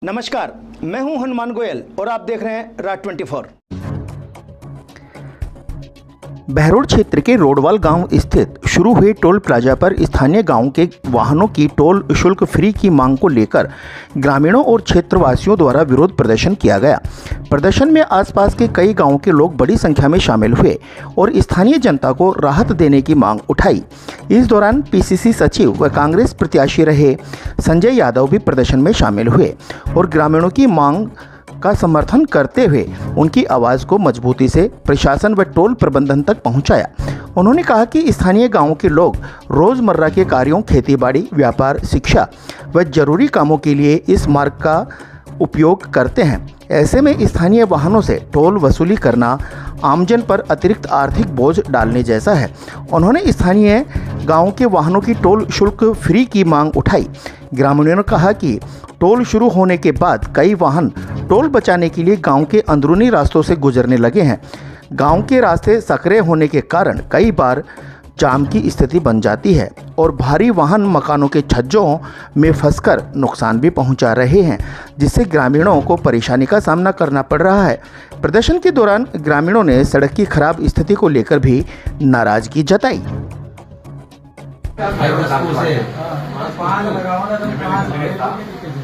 नमस्कार, मैं हूं हनुमान गोयल और आप देख रहे हैं राज 24। बहरोड क्षेत्र के रोडवाल गांव स्थित शुरू हुए टोल प्लाजा पर स्थानीय गांव के वाहनों की टोल शुल्क फ्री की मांग को लेकर ग्रामीणों और क्षेत्रवासियों द्वारा विरोध प्रदर्शन किया गया। प्रदर्शन में आसपास के कई गांवों के लोग बड़ी संख्या में शामिल हुए और स्थानीय जनता को राहत देने की मांग उठाई। इस दौरान पीसीसी सचिव व कांग्रेस प्रत्याशी रहे संजय यादव भी प्रदर्शन में शामिल हुए और ग्रामीणों की मांग का समर्थन करते हुए उनकी आवाज़ को मजबूती से प्रशासन व टोल प्रबंधन तक पहुंचाया। उन्होंने कहा कि स्थानीय गांवों के लोग रोज़मर्रा के कार्यों, खेतीबाड़ी, व्यापार, शिक्षा व जरूरी कामों के लिए इस मार्ग का उपयोग करते हैं। ऐसे में स्थानीय वाहनों से टोल वसूली करना आमजन पर अतिरिक्त आर्थिक बोझ डालने जैसा है। उन्होंने स्थानीय गांवों के वाहनों की टोल शुल्क फ्री की मांग उठाई। ग्रामीणों ने कहा कि टोल शुरू होने के बाद कई वाहन टोल बचाने के लिए गांव के अंदरूनी रास्तों से गुजरने लगे हैं। गांव के रास्ते सकरे होने के कारण कई बार जाम की स्थिति बन जाती है और भारी वाहन मकानों के छज्जों में फंसकर नुकसान भी पहुंचा रहे हैं, जिससे ग्रामीणों को परेशानी का सामना करना पड़ रहा है। प्रदर्शन के दौरान ग्रामीणों ने सड़क की खराब स्थिति को लेकर भी नाराजगी जताई।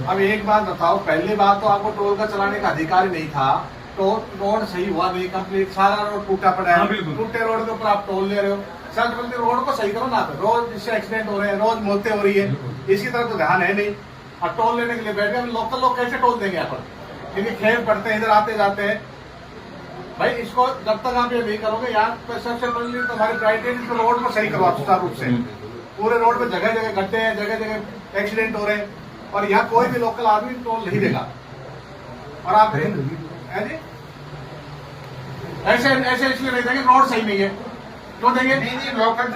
अब एक बात बताओ, पहली बात तो आपको टोल का चलाने का अधिकार ही नहीं था। तो रोड सही हुआ नहीं, कंप्लीट सारा रोड टूटा पड़ा है। टूटे रोड के ऊपर आप टोल ले रहे हो। सर रोड को सही करो ना, रोज इससे एक्सीडेंट हो रहे हैं, रोज मौतें हो रही है, इसकी तरफ तो ध्यान है नहीं। और टोल लेने के लिए बैठ गए, लोकल लोग कैसे टोल देंगे यहाँ पर, क्योंकि खेत पड़ते हैं, इधर आते जाते हैं। भाई इसको जब तक आप ये नहीं करोगे, यहाँ पर सबसे पहले तो हमारी प्रायोरिटी इसको रोड को सही करवा सुचारू रूप से। पूरे रोड पे जगह जगह गड्ढे हैं, जगह जगह एक्सीडेंट हो रहे हैं और यहाँ कोई भी लोकल आदमी टोल नहीं देगा। और आप है जी ऐसे ऐसे इसलिए नहीं देंगे, रोड सही नहीं है, क्यों देंगे? लोकल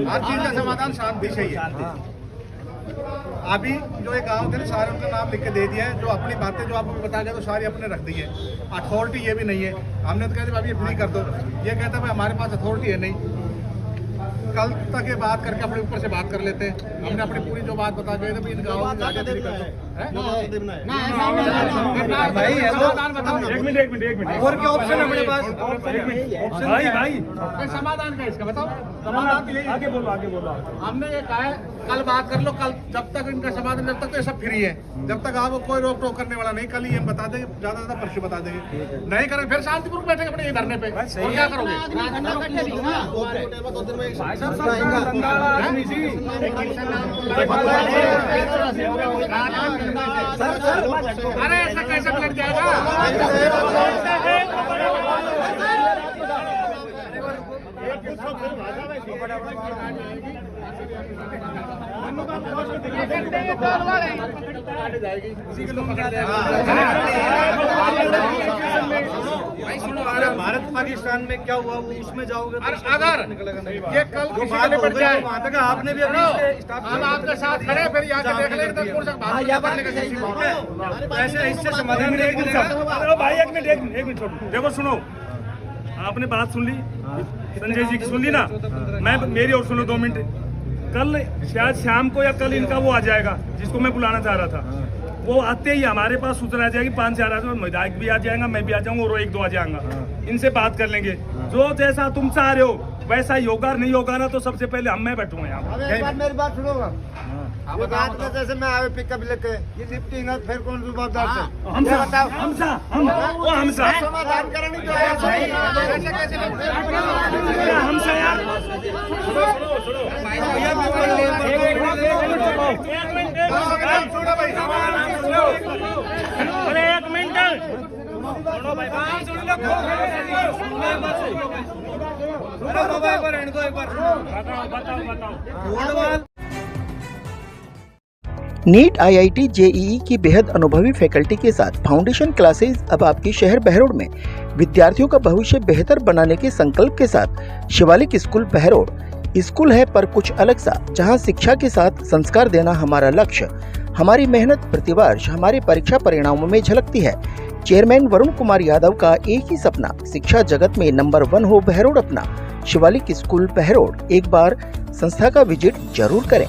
हर चीज का समाधान शांति से ही है। अभी जो एक गांव थे सारे उनका नाम लिख के दे दिया है, जो अपनी बातें जो आपको बता गया तो सारी अपने रख दी है। अथॉरिटी ये भी नहीं है, हमने तो कह दिया अभी फ्री कर दो, ये कहता है हमारे पास अथॉरिटी है नहीं। कल तक ये बात करके अपने ऊपर से बात कर लेते हैं। हमने अपनी पूरी जो बात बता गए थे इन गाँव में जाके फ्री कर दो। एक मिनट और क्या ऑप्शन है हमारे पास? भाई समाधान का इसका बताओ, समाधान के लिए आगे बोलो। हमने ये कहा है कल बात कर लो। कल जब तक इनका समाधान, जब तक तो ये सब फ्री है, जब तक आपको कोई रोक टोक करने वाला नहीं। कल ही हम बता देंगे, ज्यादा ज्यादा पर्ची बता देंगे, नहीं करें फिर शांतिपूर्वक बैठेंगे अपने धरने पे। और क्या करोगे? अरे ऐसा कैसे पलट जाएगा? भारत पाकिस्तान में क्या हुआ वो उसमें जाओगे तो अगर ये कल किसी को निपट जाए, वहाँ तक आपने भी हम आपके साथ खड़े, फिर यहाँ के देख लेंगे ऐसे इससे समाधान भाई एक मिनट छोड़ो। देखो सुनो, आपने बात सुन ली, संजय जी की सुन ली ना, मैं मेरी और सुनो 2 मिनट। कल शायद शाम को या कल इनका वो आ जाएगा जिसको मैं बुलाना चाह रहा था। वो आते ही हमारे पास सूचना आ जाएगी, 5-4 आदमी, विधायक भी आ जाएगा, मैं भी आ जाऊंगा और 1-2 आ जाऊंगा। इनसे बात कर लेंगे, जो जैसा तुम चाह रहे हो वैसा ही होगा। नहीं होगा ना तो सबसे पहले मैं बैठूंगा यहाँ। मेरी बात सुनोगा। बात में जैसे मैं आवे पिकअप लेके ये लिफ्टिंग है, फिर कौन जवाबदार है? हमसा समाधान करने जो यार अरे 1 मिनट बताओ। नीट, आईआईटी, जेईई की बेहद अनुभवी फैकल्टी के साथ फाउंडेशन क्लासेस अब आपके शहर बहरोड में विद्यार्थियों का भविष्य बेहतर बनाने के संकल्प के साथ शिवालिक स्कूल बहरोड। स्कूल है पर कुछ अलग सा, जहां शिक्षा के साथ संस्कार देना हमारा लक्ष्य। हमारी मेहनत प्रतिवर्ष हमारे परीक्षा परिणामों में झलकती है। चेयरमैन वरुण कुमार यादव का एक ही सपना, शिक्षा जगत में नंबर 1 हो बहरोड अपना। शिवालिक स्कूल बहरोड, एक बार संस्था का विजिट जरूर करें।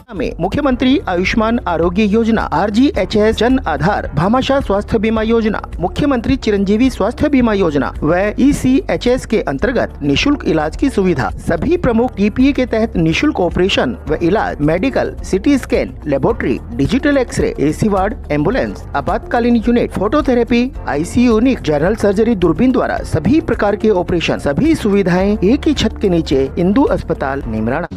में मुख्यमंत्री आयुष्मान आरोग्य योजना, RGHS जन आधार, भामाशाह स्वास्थ्य बीमा योजना, मुख्यमंत्री चिरंजीवी स्वास्थ्य बीमा योजना व ECHS के अंतर्गत निशुल्क इलाज की सुविधा, सभी प्रमुख TPA के तहत निशुल्क ऑपरेशन व इलाज, medical, CT scan, laboratory, digital X-ray, AC ward, ambulance, आपातकालीन unit, phototherapy, ICU unit, general surgery, दूरबीन द्वारा सभी प्रकार के ऑपरेशन, सभी सुविधाएं एक ही छत के नीचे, इंदु अस्पताल, नीमराणा।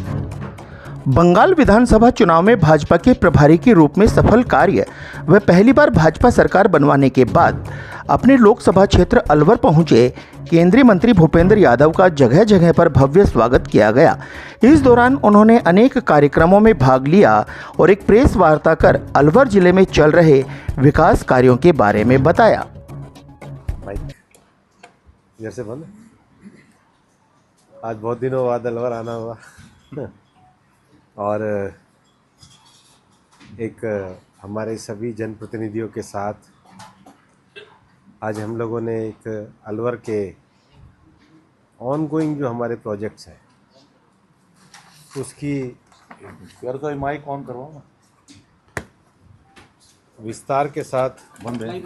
बंगाल विधानसभा चुनाव में भाजपा के प्रभारी के रूप में सफल कार्य व पहली बार भाजपा सरकार बनवाने के बाद अपने लोकसभा क्षेत्र अलवर पहुंचे केंद्रीय मंत्री भूपेंद्र यादव का जगह जगह पर भव्य स्वागत किया गया। इस दौरान उन्होंने अनेक कार्यक्रमों में भाग लिया और एक प्रेस वार्ता कर अलवर जिले में चल रहे विकास कार्यों के बारे में बताया। इधर से बोल। आज बहुत दिनों बाद अलवर आना हुआ और एक हमारे सभी जनप्रतिनिधियों के साथ आज हम लोगों ने एक अलवर के ऑनगोइंग जो हमारे प्रोजेक्ट्स हैं उसकी यार तो माइक ऑन करवाओ ना, विस्तार के साथ बंद है।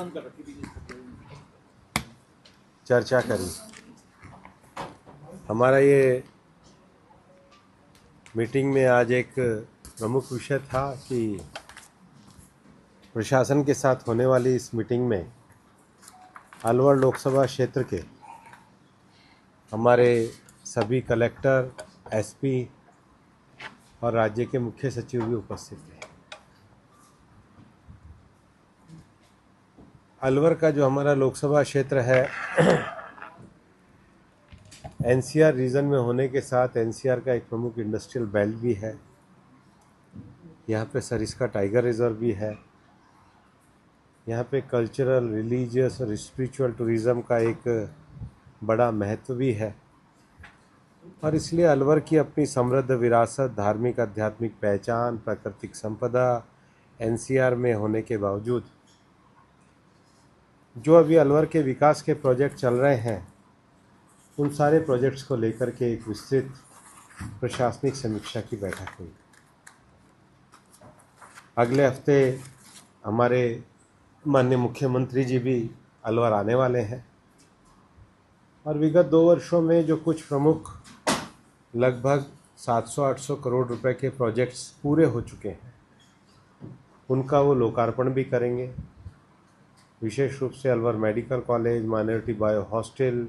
चर्चा करी। हमारा ये मीटिंग में आज एक प्रमुख विषय था कि प्रशासन के साथ होने वाली इस मीटिंग में अलवर लोकसभा क्षेत्र के हमारे सभी कलेक्टर, SP और राज्य के मुख्य सचिव भी उपस्थित थे। अलवर का जो हमारा लोकसभा क्षेत्र है NCR रीजन में होने के साथ NCR का एक प्रमुख इंडस्ट्रियल बेल्ट भी है। यहाँ पे सरिस्का टाइगर रिजर्व भी है। यहाँ पे कल्चरल, रिलीजियस और स्पिरिचुअल टूरिज़्म का एक बड़ा महत्व भी है और इसलिए अलवर की अपनी समृद्ध विरासत, धार्मिक आध्यात्मिक पहचान, प्राकृतिक संपदा NCR में होने के बावजूद जो अभी अलवर के विकास के प्रोजेक्ट चल रहे हैं उन सारे प्रोजेक्ट्स को लेकर के एक विस्तृत प्रशासनिक समीक्षा की बैठक हुई। अगले हफ्ते हमारे माननीय मुख्यमंत्री जी भी अलवर आने वाले हैं और विगत 2 वर्षों में जो कुछ प्रमुख लगभग 700-800 करोड़ रुपए के प्रोजेक्ट्स पूरे हो चुके हैं उनका वो लोकार्पण भी करेंगे। विशेष रूप से Alwar medical college, minority bio hostel,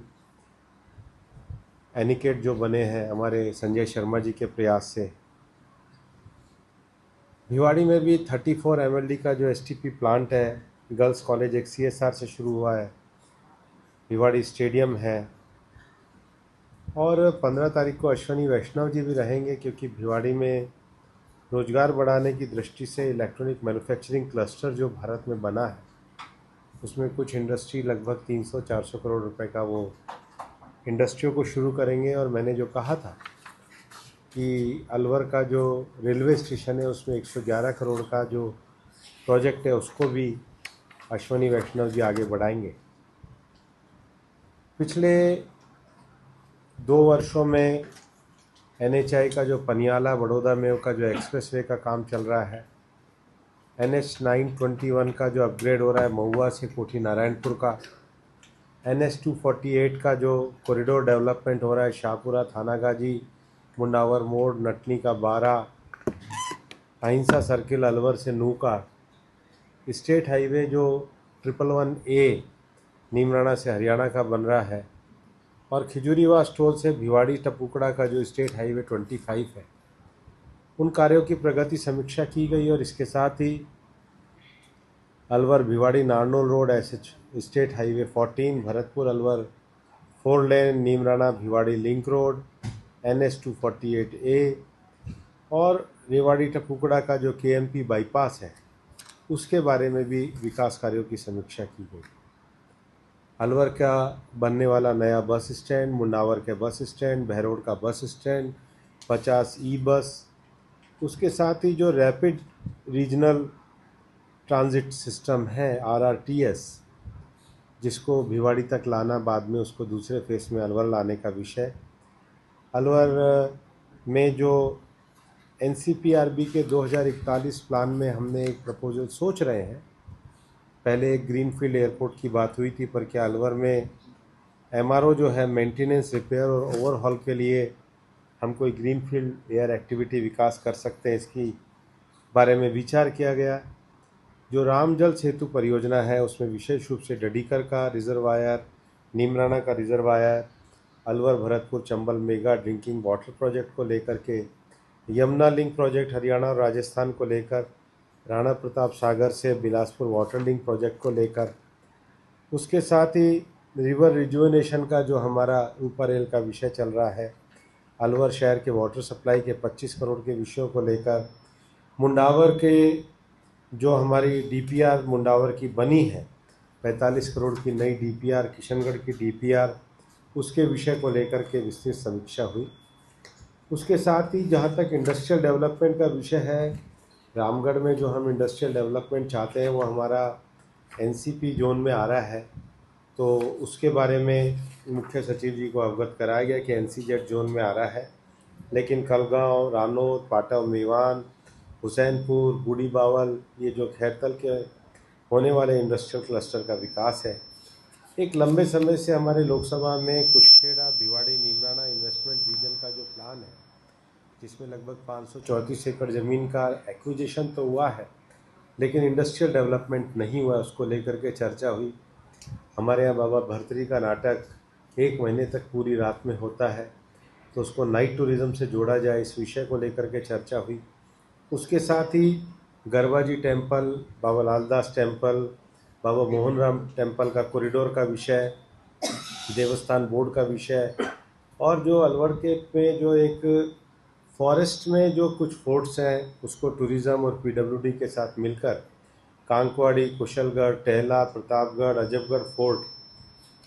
anicut जो बने हैं हमारे संजय शर्मा जी के प्रयास से। भिवाड़ी में भी 34 MLD का जो STP प्लांट है, गर्ल्स कॉलेज एक CSR से शुरू हुआ है, भिवाड़ी स्टेडियम है और 15 तारीख को अश्वनी वैष्णव जी भी रहेंगे क्योंकि भिवाड़ी में रोजगार बढ़ाने की दृष्टि से इलेक्ट्रॉनिक मैन्युफैक्चरिंग क्लस्टर जो भारत में बना है उसमें कुछ इंडस्ट्री लगभग 300-400 करोड़ रुपए का वो इंडस्ट्रियों को शुरू करेंगे। और मैंने जो कहा था कि अलवर का जो रेलवे स्टेशन है उसमें 111 करोड़ का जो प्रोजेक्ट है उसको भी अश्वनी वैष्णव जी आगे बढ़ाएंगे। पिछले 2 वर्षों में NHI का जो पनियाला बड़ौदा में का जो एक्सप्रेसवे का काम चल रहा है, NH 921 का जो अपग्रेड हो रहा है महुआ से कोठी नारायणपुर का, NH 248 का जो कॉरिडोर डेवलपमेंट हो रहा है शाहपुरा, थानागाजी, मुंडावर मोड़, नटनी का 12, अहिंसा सर्किल अलवर से नू का, स्टेट हाईवे जो 111A नीमराणा से हरियाणा का बन रहा है और खिजूरीवास टोल से भिवाड़ी टपुकड़ा का जो स्टेट हाईवे 25 है, उन कार्यों की प्रगति समीक्षा की गई। और इसके साथ ही Alwar Bhiwadi Narnaul road SH state highway 14, Bharatpur Alwar 4 lane, Neemrana Bhiwadi link road, NH 248A और रेवाड़ी टपुकड़ा का जो KMP बाईपास है उसके बारे में भी विकास कार्यों की समीक्षा की गई। अलवर का बनने वाला नया बस स्टैंड, मुंडावर के बस स्टैंड, बहरोड का बस स्टैंड, 50 ई-बस, उसके साथ ही जो रैपिड रीजनल ट्रांजिट सिस्टम है RRTS जिसको भिवाड़ी तक लाना, बाद में उसको दूसरे फेस में अलवर लाने का विषय। अलवर में जो NCPRB के 2041 प्लान में हमने एक प्रपोजल सोच रहे हैं। पहले एक ग्रीनफील्ड एयरपोर्ट की बात हुई थी, पर क्या अलवर में MRO जो है मेंटेनेंस, रिपेयर और ओवरहॉल के लिए हम कोई ग्रीनफील्ड एयर एक्टिविटी विकास कर सकते हैं, इसकी बारे में विचार किया गया। जो रामजल सेतु परियोजना है उसमें विशेष रूप से डडीकर का रिजर्वायर, नीमराना का reservoir, Alwar Bharatpur Chambal mega drinking water project को लेकर के, यमुना लिंक प्रोजेक्ट हरियाणा और राजस्थान को लेकर, राणा प्रताप सागर से बिलासपुर वाटर लिंक प्रोजेक्ट को लेकर, उसके साथ ही रिवर रिजुवेनेशन का जो हमारा ऊपर रेल का विषय चल रहा है, अलवर शहर के वाटर सप्लाई के 25 करोड़ के विषयों को लेकर, मुंडावर के जो हमारी DPR मुंडावर की बनी है 45 करोड़ की नई DPR, किशनगढ़ की DPR, उसके विषय को लेकर के विस्तृत समीक्षा हुई। उसके साथ ही जहाँ तक इंडस्ट्रियल डेवलपमेंट का विषय है, रामगढ़ में जो हम इंडस्ट्रियल डेवलपमेंट चाहते हैं वो हमारा NCP जोन में आ रहा है, तो उसके बारे में मुख्य सचिव जी को अवगत कराया गया कि NCZ जोन में आ रहा है, लेकिन कलगांव, रानौत, पाटव, मेवान, हुसैनपुर, बूढ़ी बावल, ये जो खैरतल के होने वाले इंडस्ट्रियल क्लस्टर का विकास है। एक लंबे समय से हमारे लोकसभा में कुशखेड़ा, भिवाड़ी, नीमराना इन्वेस्टमेंट रीजन का जो प्लान है, जिसमें लगभग 534 एकड़ ज़मीन का एक्विजिशन तो हुआ है, लेकिन इंडस्ट्रियल डेवलपमेंट नहीं हुआ, उसको लेकर के चर्चा हुई। हमारे यहाँ बाबा भरतरी का नाटक 1 महीने तक पूरी रात में होता है, तो उसको नाइट टूरिज़्म से जोड़ा जाए, इस विषय को लेकर के चर्चा हुई। उसके साथ ही गरबाजी टेम्पल, बाबा लालदास टेम्पल, बाबा मोहन राम टेम्पल का कॉरिडोर का विषय, देवस्थान बोर्ड का विषय, और जो अलवर के में जो एक फॉरेस्ट में जो कुछ फोर्ट्स हैं उसको टूरिज़्म और PWD के साथ मिलकर कांकवाड़ी, कुशलगढ़, टहला, प्रतापगढ़, अजबगढ़ फोर्ट,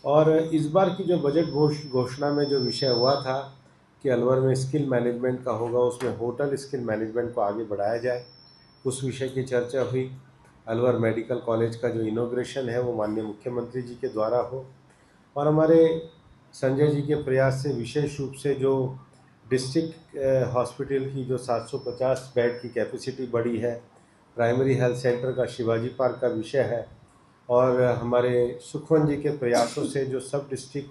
और इस बार की जो बजट घोषणा में जो विषय हुआ था कि अलवर में स्किल मैनेजमेंट का होगा, उसमें होटल स्किल मैनेजमेंट को आगे बढ़ाया जाए, उस विषय की चर्चा हुई। अलवर मेडिकल कॉलेज का जो इनॉग्रेशन है वो माननीय मुख्यमंत्री जी के द्वारा हो, और हमारे संजय जी के प्रयास से विशेष रूप से जो डिस्ट्रिक्ट हॉस्पिटल की जो 750 बेड की कैपेसिटी बढ़ी है, प्राइमरी हेल्थ सेंटर का शिवाजी पार्क का विषय है, और हमारे सुखवंत जी के प्रयासों से जो सब डिस्ट्रिक्ट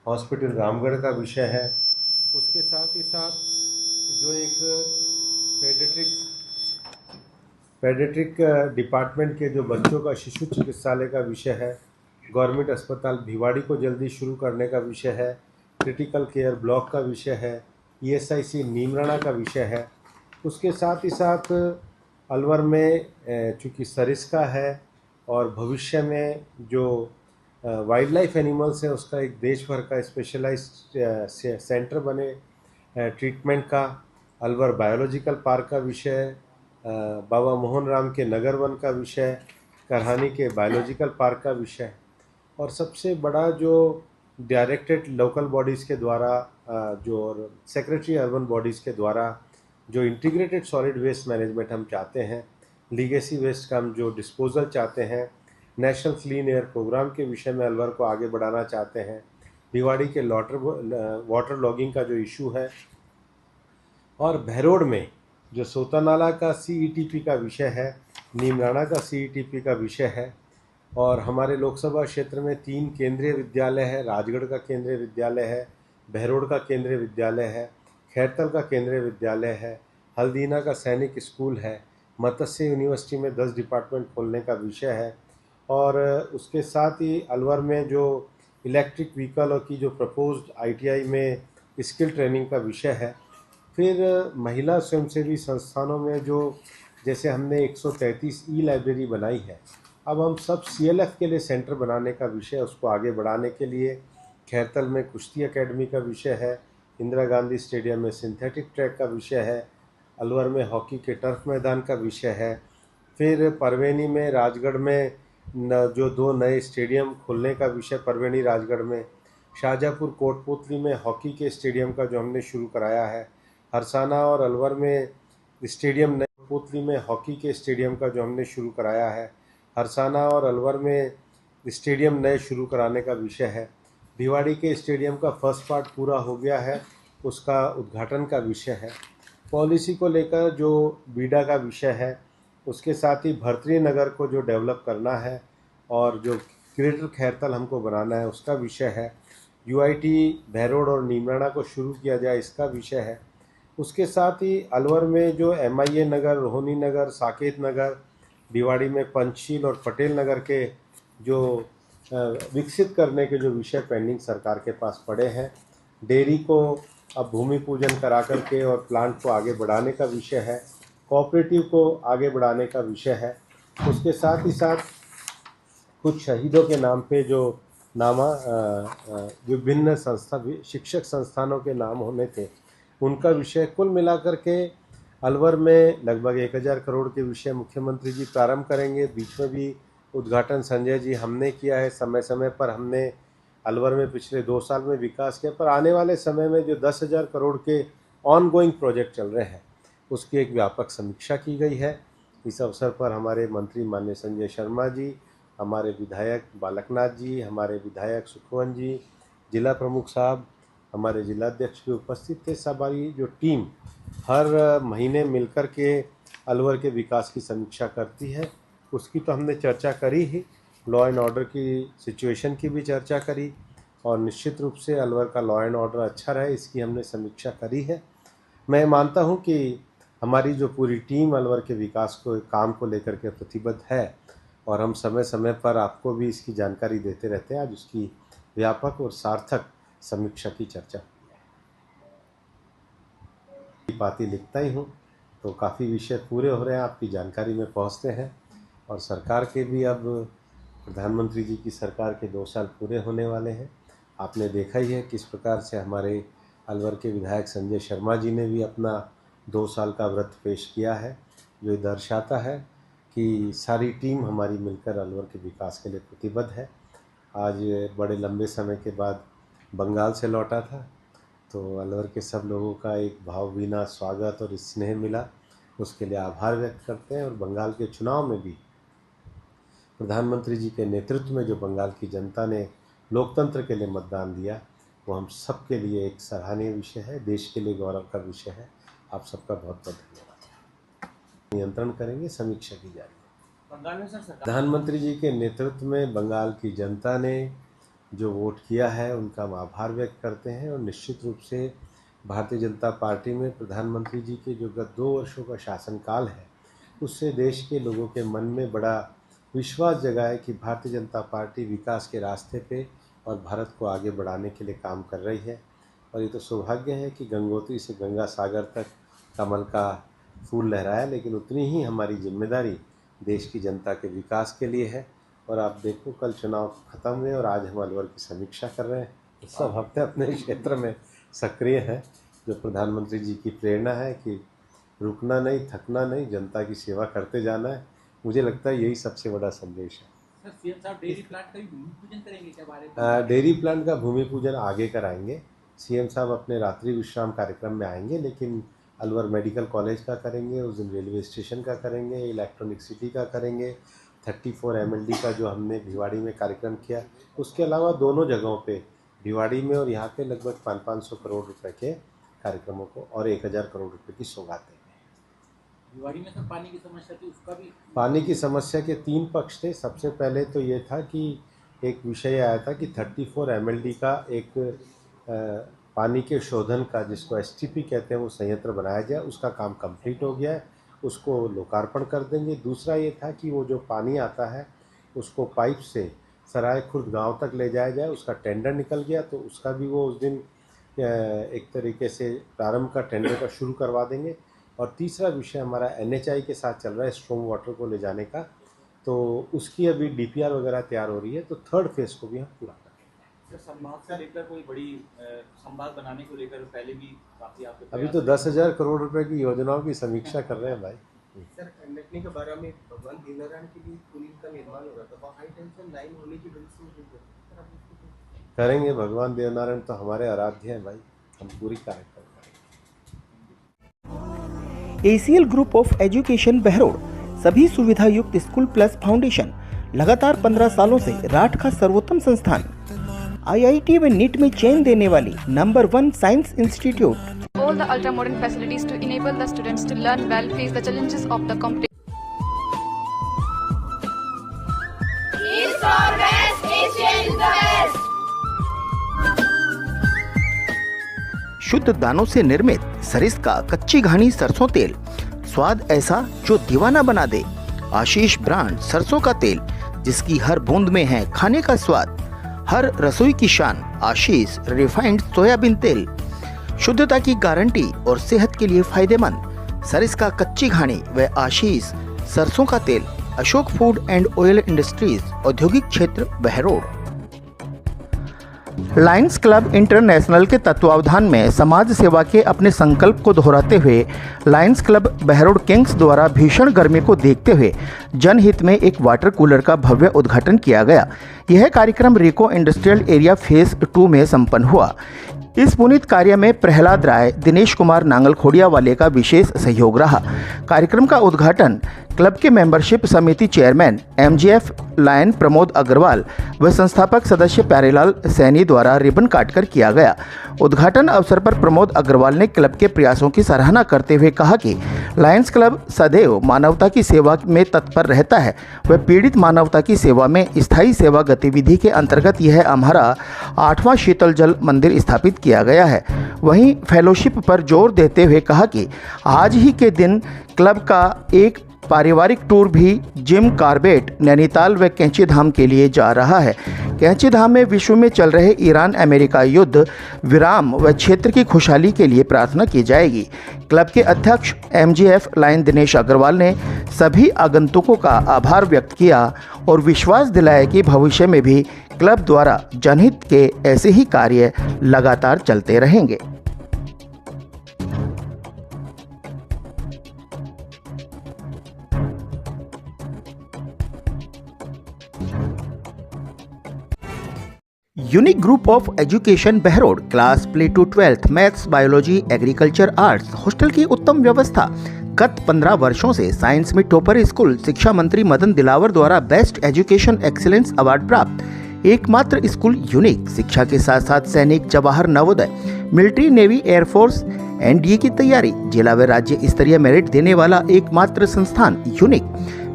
हॉस्पिटल रामगढ़ का विषय है, उसके साथ ही साथ जो एक पेडियाट्रिक डिपार्टमेंट के जो बच्चों का शिशु चिकित्सालय का विषय है, गवर्नमेंट अस्पताल भिवाड़ी को जल्दी शुरू करने का विषय है, क्रिटिकल केयर ब्लॉक का विषय है, ESIC नीमराना का विषय है। उसके साथ ही साथ अलवर में चूँकि सरिस्का है और भविष्य में जो वाइल्ड लाइफ एनिमल्स है उसका एक देश भर का स्पेशलाइज्ड सेंटर बने ट्रीटमेंट का, अलवर बायोलॉजिकल पार्क का विषय, बाबा मोहन राम के नगर वन का विषय, करहानी के बायोलॉजिकल पार्क का विषय, और सबसे बड़ा जो डायरेक्टेड लोकल बॉडीज़ के द्वारा जो सेक्रेटरी अर्बन बॉडीज़ के द्वारा जो इंटीग्रेटेड सॉलिड वेस्ट मैनेजमेंट हम चाहते हैं, लीगेसी वेस्ट का हम जो डिस्पोजल चाहते हैं, नेशनल क्लीन एयर प्रोग्राम के विषय में अलवर को आगे बढ़ाना चाहते हैं, भिवाड़ी के वाटर लॉगिंग का जो इशू है, और भैरोड में जो सोतानाला का CETP का विषय है, नीमराना का CETP का विषय है, और हमारे लोकसभा क्षेत्र में 3 केंद्रीय विद्यालय है, राजगढ़ का केंद्रीय विद्यालय है, भैरोड का केंद्रीय विद्यालय है, खैरतल का केंद्रीय विद्यालय है, हल्दीना का सैनिक स्कूल है, मत्स्य यूनिवर्सिटी में 10 डिपार्टमेंट खोलने का विषय है, और उसके साथ ही अलवर में जो इलेक्ट्रिक व्हीकल की जो प्रपोज्ड ITI में स्किल ट्रेनिंग का विषय है। फिर महिला स्वयंसेवी संस्थानों में जो जैसे हमने 133 ई-लाइब्रेरी बनाई है, अब हम सब CLF के लिए सेंटर बनाने का विषय, उसको आगे बढ़ाने के लिए खैरतल में कुश्ती एकेडमी का विषय है, इंदिरा गांधी स्टेडियम में सिंथेटिक ट्रैक का विषय है, अलवर में हॉकी के टर्फ मैदान का विषय है, फिर परवेनी में राजगढ़ में जो 2 नए स्टेडियम खुलने का विषय, परवेनी राजगढ़ में, शाहजहाँपुर कोटपुतली में हॉकी के स्टेडियम का जो हमने शुरू कराया है, हरसाना और अलवर में स्टेडियम नए, कोटपुतली में हॉकी के स्टेडियम का जो हमने शुरू कराया है, हरसाना और अलवर में स्टेडियम नए शुरू कराने का विषय है, भिवाड़ी के स्टेडियम का फर्स्ट पार्ट पूरा हो गया है, उसका उद्घाटन का विषय है। पॉलिसी को लेकर जो बीडा का विषय है, उसके साथ ही भर्तृहरि नगर को जो डेवलप करना है और जो ग्रेटर खैरतल हमको बनाना है उसका विषय है। यूआईटी बहरोड और नीमराना को शुरू किया जाए इसका विषय है। उसके साथ ही अलवर में जो एमआईए नगर, रोहिणी नगर, साकेत नगर, भिवाड़ी में पंचशील और पटेल नगर के जो विकसित करने के जो विषय पेंडिंग सरकार के पास पड़े हैं। डेयरी को अब भूमि पूजन करा करके और प्लांट को आगे बढ़ाने का विषय है। कोऑपरेटिव को आगे बढ़ाने का विषय है। उसके साथ ही साथ कुछ शहीदों के नाम पे जो विभिन्न शिक्षक संस्थानों के नाम होने थे उनका विषय, कुल मिलाकर के अलवर में लगभग 1000 करोड़ के विषय मुख्यमंत्री जी प्रारंभ करेंगे। बीच में भी उद्घाटन संजय जी हमने किया है। समय समय पर हमने अलवर में पिछले 2 साल में विकास किया, पर आने वाले समय में जो 10,000 करोड़ के ऑनगोइंग प्रोजेक्ट चल रहे हैं उसकी एक व्यापक समीक्षा की गई है। इस अवसर पर हमारे मंत्री माननीय संजय शर्मा जी, हमारे विधायक बालकनाथ जी, हमारे विधायक सुखवंत जी, जिला प्रमुख साहब, हमारे जिलाध्यक्ष भी उपस्थित थे। हमारी जो टीम हर महीने मिलकर के अलवर के विकास की समीक्षा करती है उसकी तो हमने चर्चा करी ही। लॉ एंड ऑर्डर की सिचुएशन की भी चर्चा करी और निश्चित रूप से अलवर का लॉ एंड ऑर्डर अच्छा रहे इसकी हमने समीक्षा करी है। मैं मानता हूं कि हमारी जो पूरी टीम अलवर के विकास को काम को लेकर के प्रतिबद्ध है और हम समय समय पर आपको भी इसकी जानकारी देते रहते हैं। आज उसकी व्यापक और सार्थक समीक्षा की चर्चा पाती लिखता ही हूँ तो काफ़ी विषय पूरे हो रहे हैं, आपकी जानकारी में पहुँचते हैं। और सरकार के भी अब प्रधानमंत्री जी की सरकार के 2 साल पूरे होने वाले हैं। आपने देखा ही है किस प्रकार से हमारे अलवर के विधायक संजय शर्मा जी ने भी अपना 2 साल का व्रत पेश किया है, जो दर्शाता है कि सारी टीम हमारी मिलकर अलवर के विकास के लिए प्रतिबद्ध है। आज बड़े लंबे समय के बाद बंगाल से लौटा था तो अलवर के सब लोगों का एक भावभीना स्वागत और स्नेह मिला, उसके लिए आभार व्यक्त करते हैं। और बंगाल के चुनाव में भी प्रधानमंत्री जी के नेतृत्व में जो बंगाल की जनता ने लोकतंत्र के लिए मतदान दिया वो हम सब के लिए एक सराहनीय विषय है, देश के लिए गौरव का विषय है। आप सबका बहुत बहुत धन्यवाद। नियंत्रण करेंगे, समीक्षा की जाएगी। बंगाल में सर प्रधानमंत्री जी के नेतृत्व में बंगाल की जनता ने जो वोट किया है उनका हम आभार व्यक्त करते हैं। और निश्चित रूप से भारतीय जनता पार्टी में प्रधानमंत्री जी के जो गत 2 वर्षों का शासनकाल है उससे देश के लोगों के मन में बड़ा विश्वास जगा है कि भारतीय जनता पार्टी विकास के रास्ते पे और भारत को आगे बढ़ाने के लिए काम कर रही है। और ये तो सौभाग्य है कि गंगोत्री से गंगा सागर तक कमल का फूल लहराया, लेकिन उतनी ही हमारी जिम्मेदारी देश की जनता के विकास के लिए है। और आप देखो कल चुनाव खत्म हुए और आज हम अलवर की समीक्षा कर रहे हैं। सब हफ्ते अपने क्षेत्र में सक्रिय हैं, जो प्रधानमंत्री जी की प्रेरणा है कि रुकना नहीं, थकना नहीं, जनता की सेवा करते जाना है। मुझे लगता है यही सबसे बड़ा संदेश है। सर सीएम साहब डेयरी प्लांट का भी भूमि पूजन करेंगे क्या बारे में? डेयरी प्लांट का भूमि पूजन आगे कराएंगे। सीएम साहब अपने रात्रि विश्राम कार्यक्रम में आएंगे, लेकिन अलवर मेडिकल कॉलेज का करेंगे, उस दिन रेलवे स्टेशन का करेंगे, इलेक्ट्रॉनिक सिटी का करेंगे, 34 MLD का जो हमने भिवाड़ी में कार्यक्रम किया, उसके अलावा दोनों जगहों पे भिवाड़ी में और यहाँ पे लगभग 500 करोड़ रुपए के कार्यक्रमों को और 1000 करोड़ रुपए की सौगात देंगे। भिवाड़ी में सर पानी की समस्या थी, उसका भी पानी की समस्या के 3 पक्ष थे। सबसे पहले तो ये था कि एक विषय आया था कि 34 MLD का एक पानी के शोधन का, जिसको STP कहते हैं, वो संयंत्र बनाया जाए। उसका काम कंप्लीट हो गया है, उसको लोकार्पण कर देंगे। दूसरा ये था कि वो जो पानी आता है उसको पाइप से सराय खुर्द गांव तक ले जाया जाए। उसका टेंडर निकल गया तो उसका भी वो उस दिन एक तरीके से प्रारंभ का टेंडर का शुरू करवा देंगे। और तीसरा विषय हमारा NHI के साथ चल रहा है स्ट्रॉम वाटर को ले जाने का, तो उसकी अभी DPR वगैरह तैयार हो रही है, तो 3rd फेज़ को भी हम पूरा करेंगे। सर संभाग से लेकर कोई बड़ी संभाग बनाने को लेकर पहले भी काफ़ी आपके अभी तो 10,000 करोड़ रुपए की योजनाओं की समीक्षा कर रहे हैं भाई। सर नटनी के बारे में भगवान देवनारायण के लिए पुल का निर्माण हो रहा था, वो हाई टेंशन लाइन होने की वजह से करेंगे। भगवान देवनारायण तो हमारे आराध्य हैं भाई, हम पूरी कार्यक्रम करेंगे। ACL group of education Behror सभी सुविधा युक्त स्कूल प्लस फाउंडेशन लगातार 15 सालों से राठ का सर्वोत्तम संस्थान, IIT व नीट में चयन देने वाली number 1 science institute. all the ultra-modern facilities to enable the students to learn well, face the challenges of the competition. East or West, Asian is the best. शुद्ध दानों से निर्मित सरिस्का कच्ची घानी सरसों तेल, स्वाद ऐसा जो दीवाना बना दे। आशीष ब्रांड सरसों का तेल, जिसकी हर बूंद में है खाने का स्वाद, हर रसोई की शान। आशीष रिफाइंड सोयाबीन तेल, शुद्धता की गारंटी और सेहत के लिए फायदेमंद। सरिस्का कच्ची घानी व आशीष सरसों का तेल। Ashok food and oil industries, औद्योगिक क्षेत्र बहरोड। लायंस क्लब इंटरनेशनल के तत्वावधान में समाज सेवा के अपने संकल्प को दोहराते हुए लायंस क्लब बहरोड किंग्स द्वारा भीषण गर्मी को देखते हुए जनहित में एक वाटर कूलर का भव्य उद्घाटन किया गया। यह कार्यक्रम रिको इंडस्ट्रियल एरिया फेज 2 में संपन्न हुआ। इस पुनीत कार्य में प्रहलाद राय, दिनेश कुमार नांगल खोड़िया वाले का विशेष सहयोग रहा। कार्यक्रम का उद्घाटन क्लब के मेंबरशिप समिति chairman MGF lion Pramod Agarwal व संस्थापक सदस्य प्यारेलाल सैनी द्वारा रिबन काटकर किया गया। उद्घाटन अवसर पर प्रमोद अग्रवाल ने क्लब के प्रयासों की सराहना करते हुए कहा कि लायंस क्लब सदैव मानवता की सेवा में तत्पर रहता है व पीड़ित मानवता की सेवा में स्थायी सेवा गतिविधि के अंतर्गत यह हमारा 8वां शीतल जल मंदिर स्थापित किया गया है। वहीं फेलोशिप पर जोर देते हुए कहा कि आज ही के दिन क्लब का एक पारिवारिक टूर भी जिम कार्बेट, नैनीताल व कैंची धाम के लिए जा रहा है। कैंची धाम में विश्व में चल रहे ईरान अमेरिका युद्ध विराम व क्षेत्र की खुशहाली के लिए प्रार्थना की जाएगी। क्लब के अध्यक्ष एमजीएफ लायन दिनेश अग्रवाल ने सभी आगंतुकों का आभार व्यक्त किया और विश्वास दिलाया कि भविष्य में भी क्लब द्वारा जनहित के ऐसे ही कार्य लगातार चलते रहेंगे। Unique group of education Behror, class play to 12th, maths, biology, agriculture, arts, hostel की उत्तम व्यवस्था। गत 15 वर्षों से साइंस में टॉपर स्कूल, शिक्षा मंत्री मदन दिलावर द्वारा बेस्ट एजुकेशन एक्सीलेंस अवार्ड प्राप्त। एकमात्र स्कूल यूनिक, शिक्षा के साथ साथ सैनिक, Jawahar Navodaya, military, navy, air force, NDA की तैयारी, जिला व राज्य स्तरीय मेरिट देने वाला एकमात्र संस्थान यूनिक।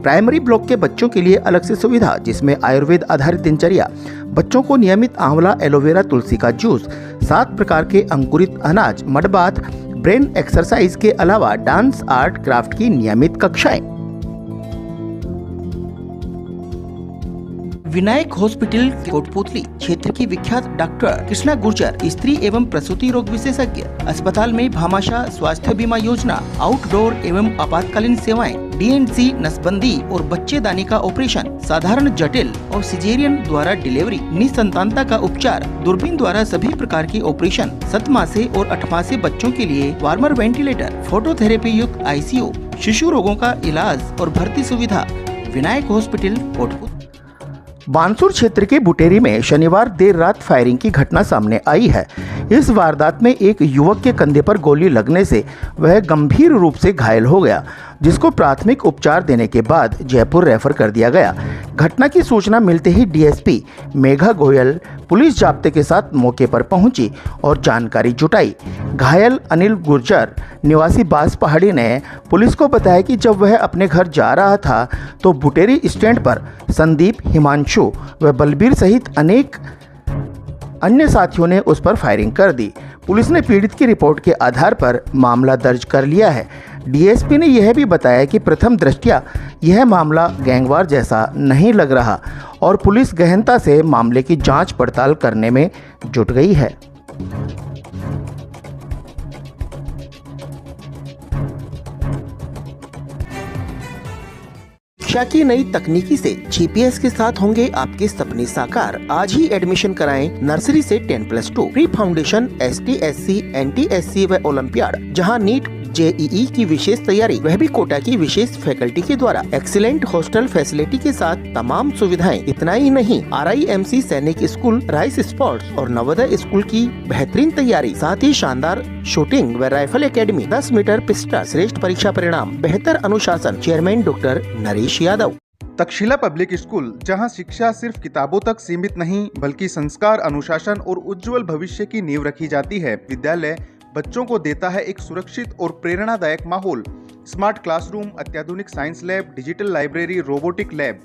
प्राइमरी ब्लॉक के बच्चों के लिए अलग से सुविधा, जिसमें आयुर्वेद आधारित दिनचर्या, बच्चों को नियमित आंवला, एलोवेरा, तुलसी का जूस, 7 प्रकार के अंकुरित अनाज, मड बाथ, ब्रेन एक्सरसाइज के अलावा डांस, आर्ट, क्राफ्ट की नियमित कक्षाएं। विनायक हॉस्पिटल कोटपुतली, क्षेत्र की विख्यात डॉक्टर कृष्णा गुर्जर, स्त्री एवं प्रसूति रोग विशेषज्ञ। अस्पताल में भामाशाह स्वास्थ्य बीमा योजना, आउटडोर एवं आपातकालीन सेवाएं, डीएनसी, नसबंदी और बच्चेदानी का ऑपरेशन, साधारण, जटिल और सिजेरियन द्वारा डिलीवरी, निसंतानता का उपचार, दूरबीन द्वारा सभी प्रकार की ऑपरेशन, 7 मासे और 8 मासे बच्चों के लिए वार्मर वेंटिलेटर, फोटोथेरेपी युक्त आईसीयू, शिशु रोगों का इलाज और भर्ती सुविधा। विनायक हॉस्पिटल कोटपुतली। बानसूर क्षेत्र के बुटेरी में शनिवार देर रात फायरिंग की घटना सामने आई है। इस वारदात में एक युवक के कंधे पर गोली लगने से वह गंभीर रूप से घायल हो गया, जिसको प्राथमिक उपचार देने के बाद जयपुर रेफर कर दिया गया। घटना की सूचना मिलते ही डीएसपी मेघा गोयल पुलिस जाब्ते के साथ मौके पर पहुंची और जानकारी जुटाई। घायल अनिल गुर्जर निवासी बास पहाड़ी ने पुलिस को बताया कि जब वह अपने घर जा रहा था तो बुटेरी स्टैंड पर संदीप, हिमांशु व बलबीर सहित अनेक अन्य साथियों ने उस पर फायरिंग कर दी। पुलिस ने पीड़ित की रिपोर्ट के आधार पर मामला दर्ज कर लिया है। डीएसपी ने यह भी बताया कि प्रथम दृष्टया यह मामला गैंगवार जैसा नहीं लग रहा और पुलिस गहनता से मामले की जांच पड़ताल करने में जुट गई है। शिक्षा की नई तकनीकी से जीपीएस के साथ होंगे आपके सपने साकार। आज ही एडमिशन कराएं नर्सरी से 10+2, प्री फाउंडेशन, ST/SC, NT/SC व ओलंपियाड, जहां नीट, JEE की विशेष तैयारी, वह भी कोटा की विशेष फैकल्टी के द्वारा। एक्सीलेंट हॉस्टल फैसिलिटी के साथ तमाम सुविधाएं। इतना ही नहीं, RIMC सैनिक स्कूल, राइस स्पोर्ट्स और नवोदय स्कूल की बेहतरीन तैयारी, साथ ही शानदार शूटिंग व राइफल एकेडमी, 10 मीटर पिस्टल, श्रेष्ठ परीक्षा परिणाम, बेहतर अनुशासन। Chairman doctor Naresh Yadav. Takshashila public school, जहां शिक्षा सिर्फ किताबों तक सीमित नहीं बल्कि संस्कार, अनुशासन और उज्जवल भविष्य की नींव रखी जाती है। विद्यालय बच्चों को देता है एक सुरक्षित और प्रेरणादायक माहौल। स्मार्ट क्लासरूम, अत्याधुनिक science lab, digital library, robotic lab.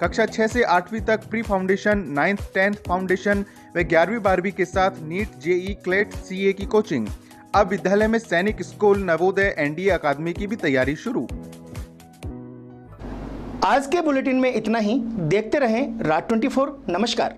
कक्षा 6 से 8वीं तक pre foundation, 9th 10th foundation व 11वीं 12वीं के साथ नीट, जेई, क्लेट, सीए की कोचिंग। अब विद्यालय में सैनिक स्कूल, नवोदय, एनडीए अकादमी की भी तैयारी शुरू। आज के बुलेटिन में इतना ही। देखते रहें राज 24। नमस्कार।